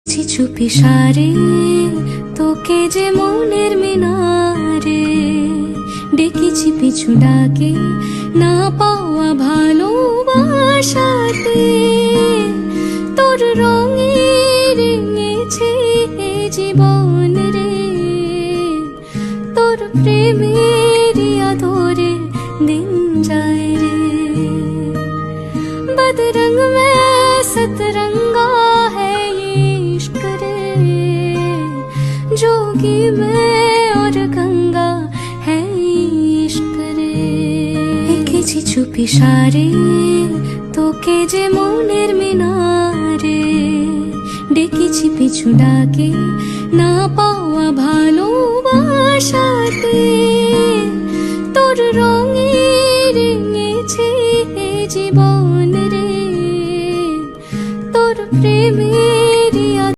চুপি সারে তোকে যে মনের মিনারে ডেকেছি পিছু ডাকে না পাওয়া ভালোবাসাতে তোর রঙে রেঙেছে জীবন রে তোর প্রেমের আদরে দিন যায় রে बदरंग में सतरंगा है ये इश्क रे जोगी में और गंगा है इश्क रे एकेছি চুপি সারে তোকে যে মনের মিনারে ডেকেছি পিছু ডাকে না পাওয়া ভালোবাসাতে তোর রঙে রেঙেছে জীবন রে তোর প্রেমে